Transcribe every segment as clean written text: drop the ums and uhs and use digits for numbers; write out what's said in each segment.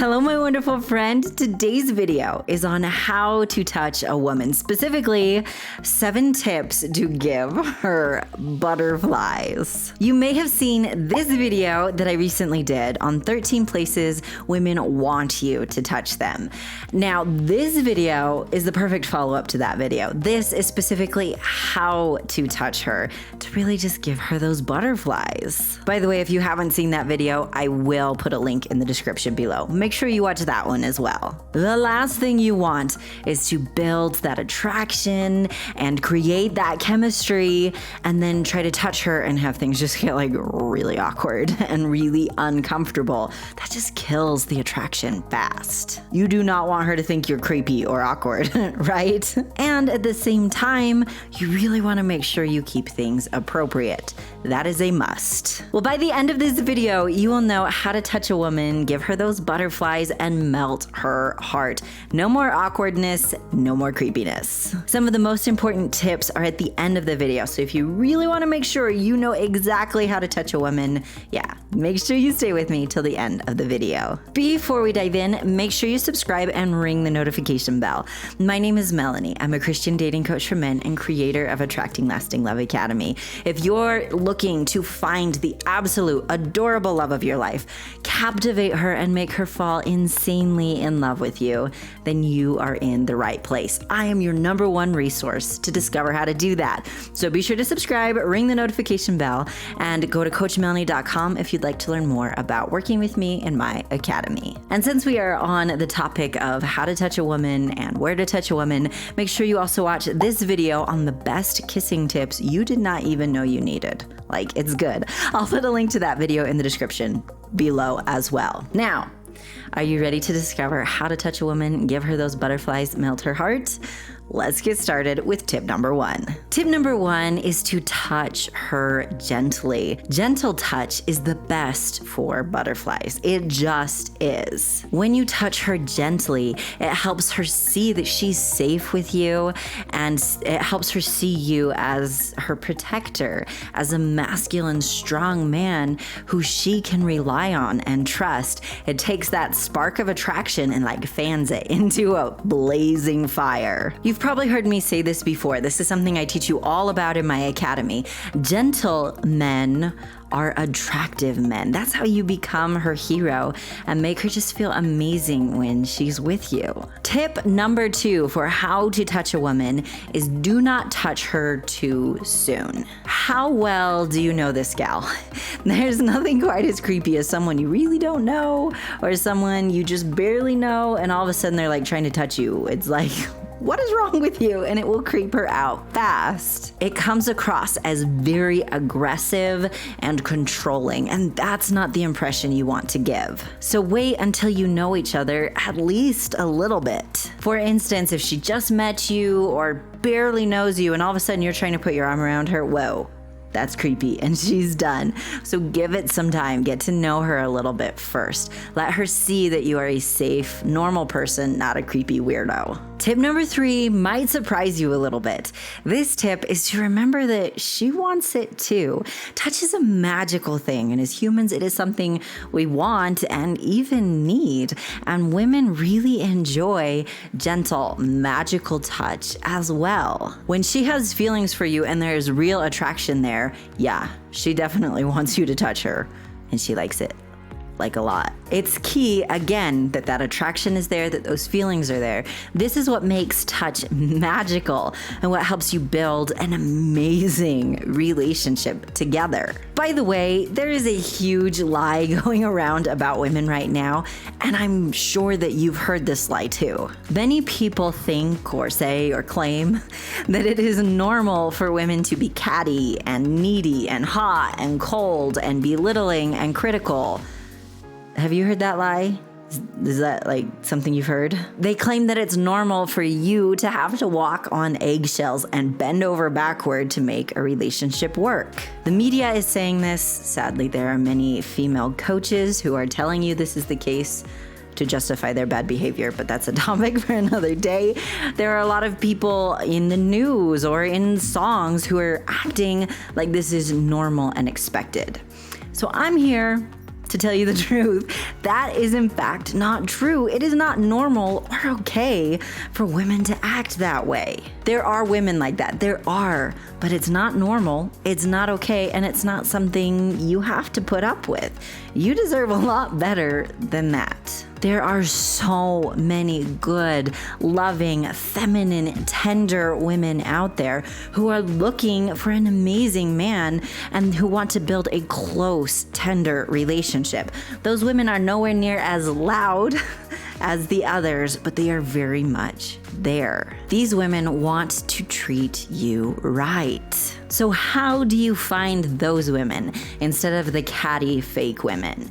Hello, my wonderful friend. Today's video is on how to touch a woman, specifically 7 tips to give her butterflies. You may have seen this video that I recently did on 13 places women want you to touch them. Now, this video is the perfect follow-up to that video. This is specifically how to touch her, to really just give her those butterflies. By the way, if you haven't seen that video, I will put a link in the description below. Make sure you watch that one as well. The last thing you want is to build that attraction and create that chemistry and then try to touch her and have things just get like really awkward and really uncomfortable. That just kills the attraction fast. You do not want her to think you're creepy or awkward, right? And at the same time, you really want to make sure you keep things appropriate. That is a must. Well, by the end of this video, you will know how to touch a woman, give her those butterflies, and melt her heart. No more awkwardness, no more creepiness. Some of the most important tips are at the end of the video, so if you really want to make sure you know exactly how to touch a woman, make sure you stay with me till the end of the video. Before we dive in, make sure you subscribe and ring the notification bell. My name is Melannie. I'm a Christian dating coach for men and creator of Attracting Lasting Love Academy. If you're looking to find the absolute adorable love of your life, captivate her and make her fall insanely in love with you, then you are in the right place. I am your #1 resource to discover how to do that. So be sure to subscribe, ring the notification bell, and go to CoachMelannie.com if you'd like to learn more about working with me in my academy. And since we are on the topic of how to touch a woman and where to touch a woman, make sure you also watch this video on the best kissing tips you did not even know you needed. Like, it's good. I'll put a link to that video in the description below as well. Now, are you ready to discover how to touch a woman, give her those butterflies, melt her heart? Let's get started with tip number 1. Tip number 1 is to touch her gently. Gentle touch is the best for butterflies. It just is. When you touch her gently, it helps her see that she's safe with you, and it helps her see you as her protector, as a masculine, strong man who she can rely on and trust. It takes that spark of attraction and like fans it into a blazing fire. You've probably heard me say this before. This is something I teach you all about in my academy. Gentle men are attractive men. That's how you become her hero and make her just feel amazing when she's with you. Tip number 2 for how to touch a woman is do not touch her too soon. How well do you know this gal? There's nothing quite as creepy as someone you really don't know or someone you just barely know and all of a sudden they're like trying to touch you. It's like, what is wrong with you? And it will creep her out fast. It comes across as very aggressive and controlling, and that's not the impression you want to give. So wait until you know each other at least a little bit. For instance, if she just met you or barely knows you and all of a sudden you're trying to put your arm around her, whoa. That's creepy, and she's done. So give it some time. Get to know her a little bit first. Let her see that you are a safe, normal person, not a creepy weirdo. Tip number 3 might surprise you a little bit. This tip is to remember that she wants it too. Touch is a magical thing, and as humans, it is something we want and even need. And women really enjoy gentle, magical touch as well. When she has feelings for you and there's real attraction there, she definitely wants you to touch her, and she likes it. Like a lot. It's key, again, that attraction is there, that those feelings are there. This is what makes touch magical and what helps you build an amazing relationship together. By the way, there is a huge lie going around about women right now, and I'm sure that you've heard this lie too. Many people think or say or claim that it is normal for women to be catty and needy and hot and cold and belittling and critical. Have you heard that lie? Is that like something you've heard? They claim that it's normal for you to have to walk on eggshells and bend over backward to make a relationship work. The media is saying this. Sadly, there are many female coaches who are telling you this is the case to justify their bad behavior, but that's a topic for another day. There are a lot of people in the news or in songs who are acting like this is normal and expected. So I'm here To tell you the truth, that is in fact not true. It is not normal or okay for women to act that way. There are women like that. There are, but it's not normal, it's not okay, and it's not something you have to put up with. You deserve a lot better than that. There are so many good, loving, feminine, tender women out there who are looking for an amazing man and who want to build a close, tender relationship. Those women are nowhere near as loud as the others, but they are very much there. These women want to treat you right. So how do you find those women instead of the catty fake women?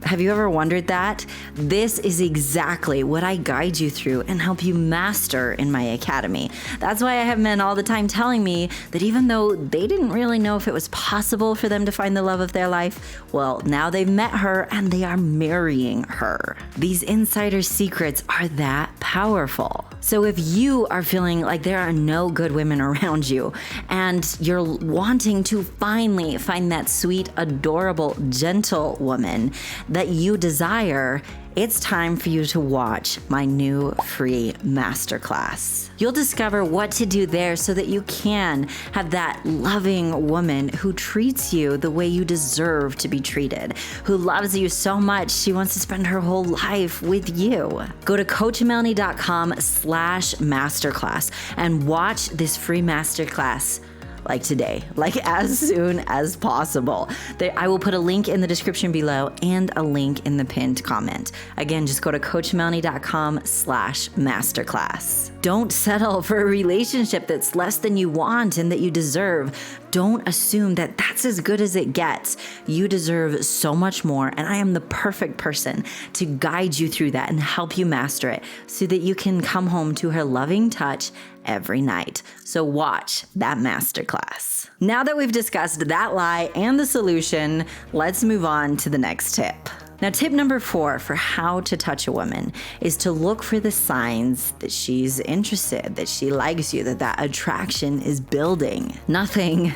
Have you ever wondered that? This is exactly what I guide you through and help you master in my academy. That's why I have men all the time telling me that even though they didn't really know if it was possible for them to find the love of their life, well, now they've met her and they are marrying her. These insider secrets are that powerful. So if you are feeling like there are no good women around you and you're wanting to finally find that sweet, adorable, gentle woman that you desire, it's time for you to watch my new free masterclass. You'll discover what to do there so that you can have that loving woman who treats you the way you deserve to be treated, who loves you so much she wants to spend her whole life with you. Go to coachmelannie.com/masterclass and watch this free masterclass like today, like as soon as possible. I will put a link in the description below and a link in the pinned comment. Again, just go to coachmelannie.com/masterclass. Don't settle for a relationship that's less than you want and that you deserve. Don't assume that that's as good as it gets. You deserve so much more, and I am the perfect person to guide you through that and help you master it so that you can come home to her loving touch every night. So watch that masterclass. Now that we've discussed that lie and the solution, let's move on to the next tip. Now, tip number 4 for how to touch a woman is to look for the signs that she's interested, that she likes you, that attraction is building. Nothing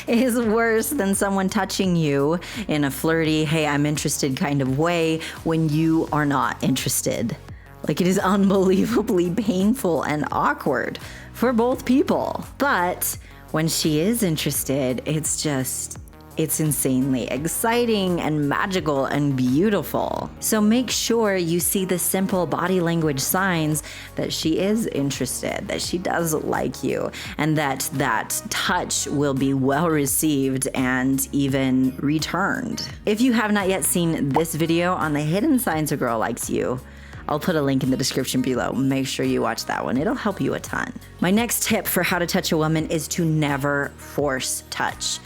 is worse than someone touching you in a flirty, hey, I'm interested kind of way when you are not interested. Like, it is unbelievably painful and awkward for both people. But when she is interested, it's insanely exciting and magical and beautiful. So make sure you see the simple body language signs that she is interested, that she does like you, and that touch will be well received and even returned. If you have not yet seen this video on the hidden signs a girl likes you, I'll put a link in the description below. Make sure you watch that one. It'll help you a ton. My next tip for how to touch a woman is to never force touch.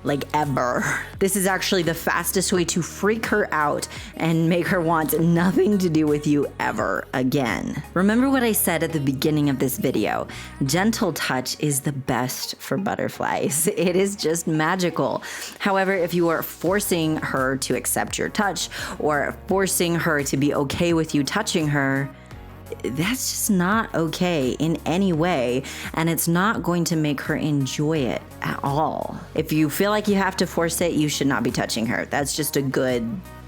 Like, ever. This is actually the fastest way to freak her out and make her want nothing to do with you ever again. Remember what I said at the beginning of this video. Gentle touch is the best for butterflies. It is just magical. However, if you are forcing her to accept your touch or forcing her to be okay with you touching her, that's just not okay in any way, and it's not going to make her enjoy it at all. If you feel like you have to force it, you should not be touching her. That's just a good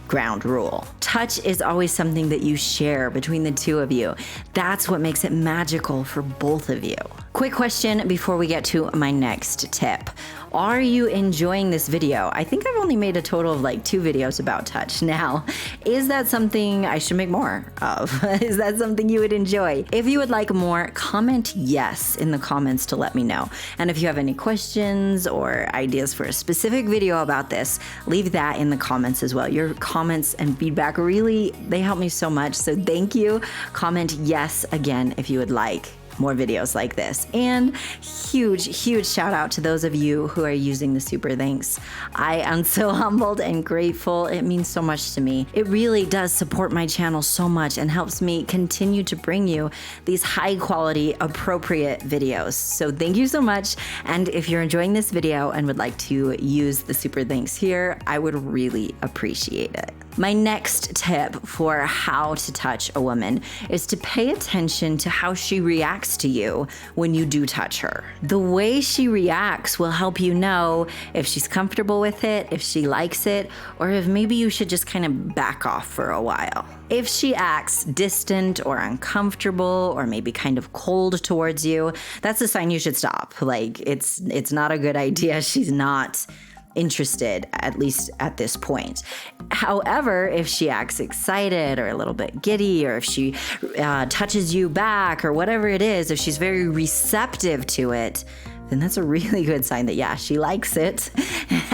ground rule. Touch is always something that you share between the two of you. That's what makes it magical for both of you. Quick question before we get to my next tip. Are you enjoying this video? I think I've only made a total of like 2 videos about touch. Now, is that something I should make more of? Is that something you would enjoy? If you would like more, comment yes in the comments to let me know. And if you have any questions or ideas for a specific video about this, leave that in the comments as well. Your comments and feedback they help me so much. So thank you. Comment yes again if you would like more videos like this. And huge shout out to those of you who are using the super thanks. I am so humbled and grateful. It means so much to me. It really does support my channel so much and helps me continue to bring you these high quality, appropriate videos. So thank you so much. And if you're enjoying this video and would like to use the super thanks here, I would really appreciate it. My next tip for how to touch a woman is to pay attention to how she reacts reacts to you when you do touch her. The way she reacts will help you know if she's comfortable with it, if she likes it, or if maybe you should just kind of back off for a while. If she acts distant or uncomfortable or maybe kind of cold towards you, that's a sign you should stop. Like, it's not a good idea. She's not interested, at least at this point. However, if she acts excited or a little bit giddy, or if she touches you back or whatever it is, if she's very receptive to it, then that's a really good sign that, yeah, she likes it.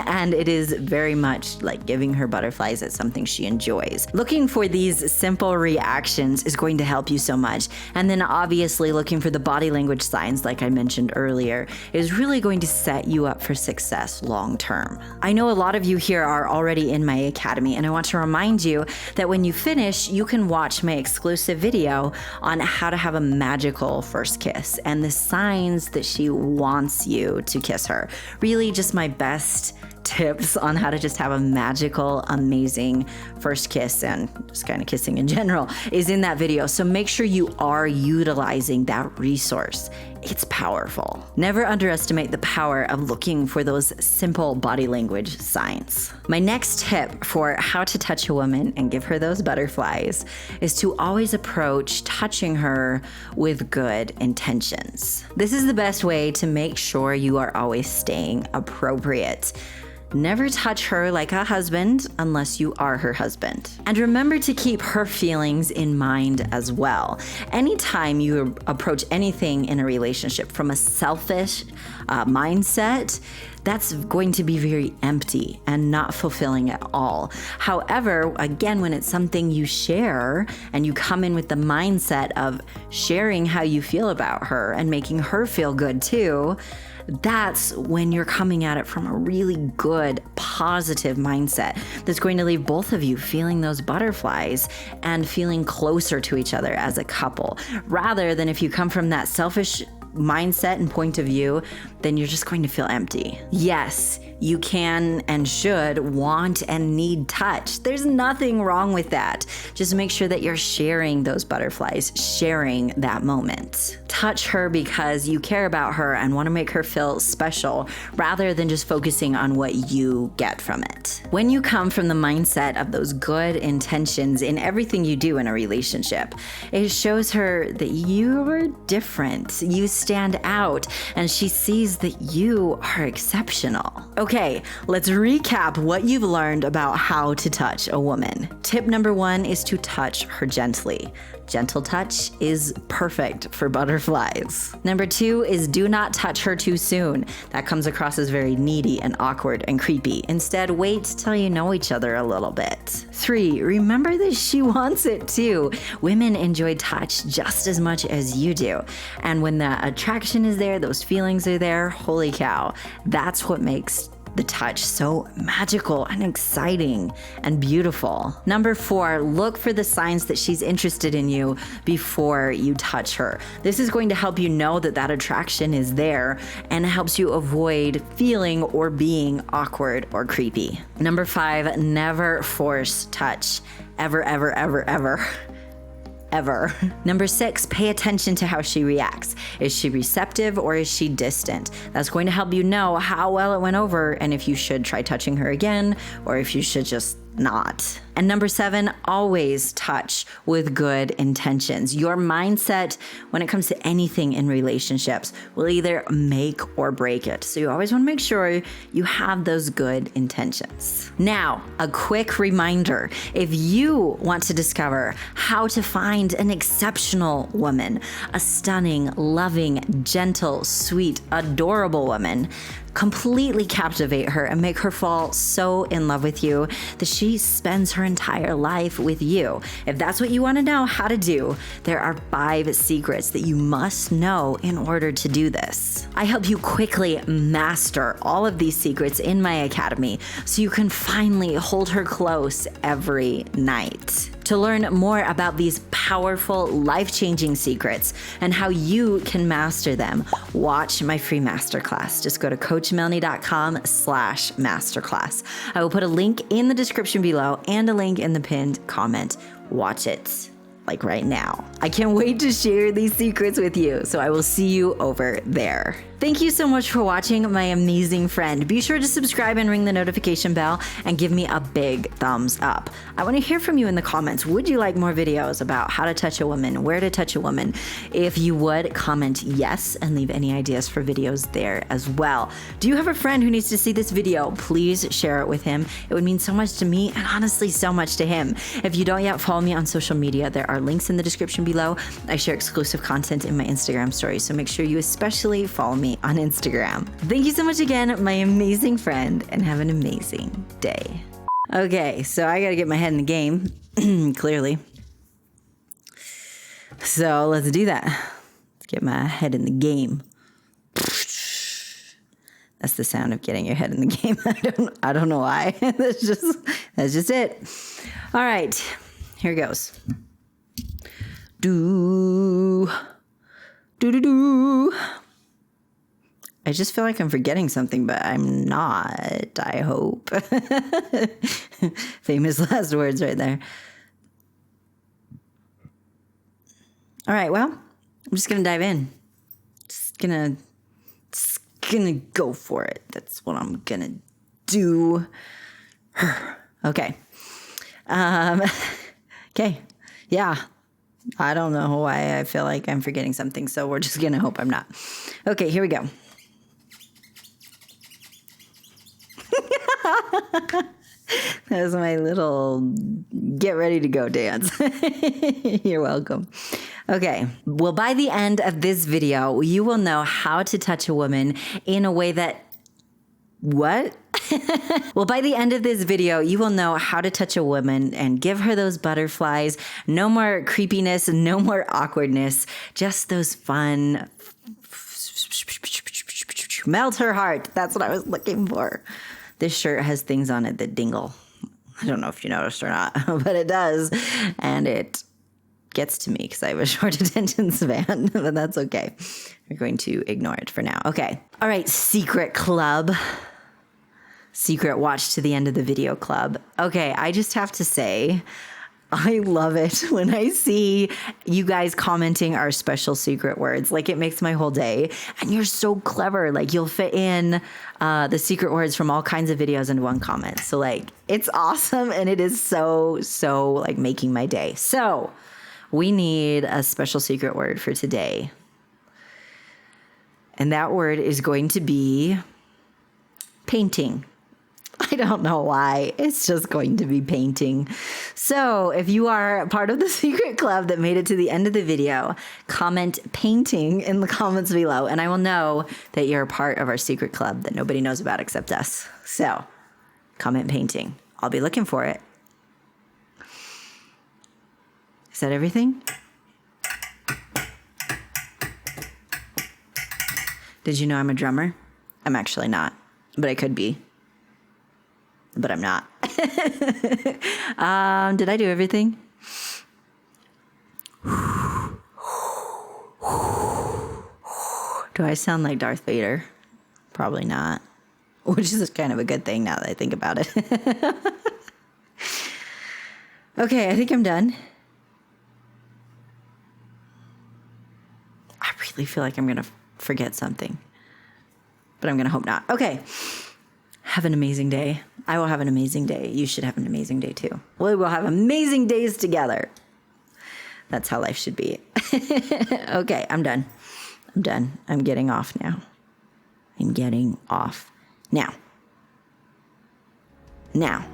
And it is very much like giving her butterflies. It's something she enjoys. Looking for these simple reactions is going to help you so much. And then obviously looking for the body language signs, like I mentioned earlier, is really going to set you up for success long term. I know a lot of you here are already in my academy, and I want to remind you that when you finish, you can watch my exclusive video on how to have a magical first kiss and the signs that she wants you to kiss her. Really just my best tips on how to just have a magical, amazing first kiss and just kind of kissing in general is in that video. So make sure you are utilizing that resource. It's powerful. Never underestimate the power of looking for those simple body language signs. My next tip for how to touch a woman and give her those butterflies is to always approach touching her with good intentions. This is the best way to make sure you are always staying appropriate. Never touch her like a husband unless you are her husband. And remember to keep her feelings in mind as well. Anytime you approach anything in a relationship from a selfish mindset, that's going to be very empty and not fulfilling at all. However, again, when it's something you share and you come in with the mindset of sharing how you feel about her and making her feel good too, that's when you're coming at it from a really good, positive mindset that's going to leave both of you feeling those butterflies and feeling closer to each other as a couple. Rather than if you come from that selfish mindset and point of view, then you're just going to feel empty. Yes, you can and should want and need touch. There's nothing wrong with that. Just make sure that you're sharing those butterflies, sharing that moment. Touch her because you care about her and want to make her feel special rather than just focusing on what you get from it. When you come from the mindset of those good intentions in everything you do in a relationship, it shows her that you are different, you stand out, and she sees that you are exceptional. Okay, let's recap what you've learned about how to touch a woman. Tip number 1 is to touch her gently. Gentle touch is perfect for butterflies. Number 2 is do not touch her too soon. That comes across as very needy and awkward and creepy. Instead, wait till you know each other a little bit. 3, remember that she wants it too. Women enjoy touch just as much as you do. And when the attraction is there, those feelings are there, holy cow, that's what makes the touch so magical and exciting and beautiful. Number 4, look for the signs that she's interested in you before you touch her. This is going to help you know that that attraction is there and helps you avoid feeling or being awkward or creepy. Number 5, never force touch. Ever, ever, ever, ever. Ever. Number 6, pay attention to how she reacts. Is she receptive or is she distant? That's going to help you know how well it went over and if you should try touching her again or if you should just not. And number 7, always touch with good intentions. Your mindset when it comes to anything in relationships will either make or break it. So you always want to make sure you have those good intentions. Now, a quick reminder, if you want to discover how to find an exceptional woman, a stunning, loving, gentle, sweet, adorable woman, completely captivate her and make her fall so in love with you that she spends her entire life with you. If that's what you want to know how to do, there are 5 secrets that you must know in order to do this. I help you quickly master all of these secrets in my academy so you can finally hold her close every night. To learn more about these powerful, life-changing secrets and how you can master them, watch my free masterclass. Just go to coachmelannie.com/masterclass. I will put a link in the description below and a link in the pinned comment. Watch it. like right now. I can't wait to share these secrets with you, so I will see you over there. Thank you so much for watching, my amazing friend. Be sure to subscribe and ring the notification bell and give me a big thumbs up. I want to hear from you in the comments. Would you like more videos about how to touch a woman, where to touch a woman? If you would, comment yes and leave any ideas for videos there as well. Do you have a friend who needs to see this video? Please share it with him. It would mean so much to me and honestly so much to him. If you don't yet follow me on social media, there are links in the description below. I share exclusive content in my Instagram stories, so make sure you especially follow me on Instagram. Thank you so much again, my amazing friend, and have an amazing day. Okay, so I gotta get my head in the game, clearly. So let's do that. Let's get my head in the game. That's the sound of getting your head in the game. I don't know why. That's just it. All right, here goes. Do. I just feel like I'm forgetting something, but I'm not, I hope. Famous last words right there. All right, well, I'm just going to dive in. Just gonna go for it. That's what I'm going to do. Okay. Okay. Yeah. I don't know why I feel like I'm forgetting something, so we're just going to hope I'm not. Okay, here we go. That was my little get ready to go dance. You're welcome. Okay. Well, by the end of this video, you will know how to touch a woman in a way that... What? Well, by the end of this video, you will know how to touch a woman and give her those butterflies. No more creepiness, no more awkwardness, just those fun... Melt her heart. That's what I was looking for. This shirt has things on it that dingle. I don't know if you noticed or not, but it does. And it gets to me because I have a short attention span, but that's okay. We're going to ignore it for now. Okay. All right, secret club. Secret watch to the end of the video club. Okay, I just have to say, I love it when I see you guys commenting our special secret words. Like, it makes my whole day. And you're so clever. Like, you'll fit in the secret words from all kinds of videos into one comment. So, like, it's awesome. And it is so, like, making my day. So, we need a special secret word for today. And that word is going to be painting. I don't know why. It's just going to be painting. So if you are part of the secret club that made it to the end of the video, comment painting in the comments below, and I will know that you're a part of our secret club that nobody knows about except us. So comment painting. I'll be looking for it. Is that everything? Did you know I'm a drummer? I'm actually not, but I could be. But I'm not. Did I do everything? Do I sound like Darth Vader? Probably not. Which is kind of a good thing now that I think about it. Okay, I think I'm done. I really feel like I'm going to forget something. But I'm going to hope not. Okay. Have an amazing day. I will have an amazing day. You should have an amazing day too. We will have amazing days together. That's how life should be. Okay, I'm done. I'm done. I'm getting off now. I'm getting off now. Now.